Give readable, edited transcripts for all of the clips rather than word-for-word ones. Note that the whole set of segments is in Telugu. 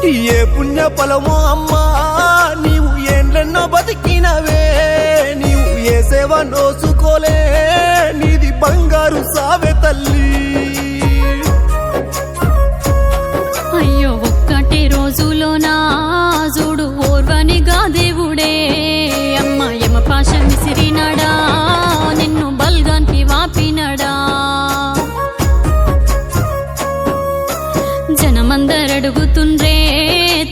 ఏ పుణ్య ఫలమో అమ్మా నీవు ఏండ్లెన్నో బతికినవే, నీవు ఏ సేవ నోసుకోలే, నీది బంగారు సావే తల్లి. అయ్యో ఒక్కటి రోజులోనా చూడు ఓర్వనిగా దేవుడే, అమ్మ యమ పాశం విసిరినాడా, నిన్ను బల్గానికి వాపినడా. జనమందరడుగుతుండ్రే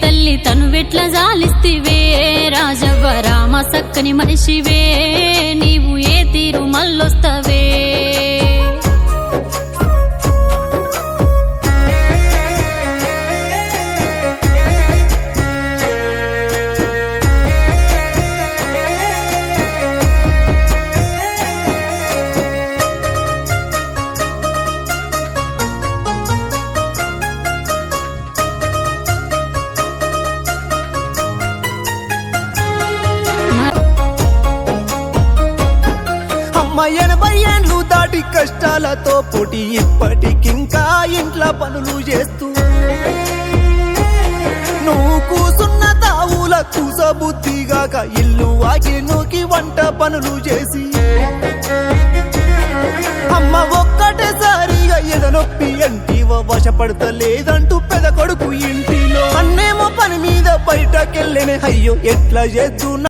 తల్లి తను వెట్ల జాలిస్తివే, రాజవ్వ రామ సక్కని మనిషివే, నీవు ఏ తీరు మళ్ళొస్తవే. అమ్మ 80 ఏండ్లు దాటి కష్టాలతో పోటీ ఇప్పటికింకా ఇంట్లో పనులు చేస్తూ, నువ్వు కూసున్న తావుల కూసబుద్ధిగాక ఇల్లు వాకిలుకి వంట పనులు చేసి, అమ్మ ఒక్కటేసారిగా ఎదనొప్పి అంటివ వశపడతలేదంటూ పెద కొడుకు ఇంటిలో అన్నేమో పని మీద బయటకెళ్ళనే. అయ్యో ఎట్లా చేస్తున్నా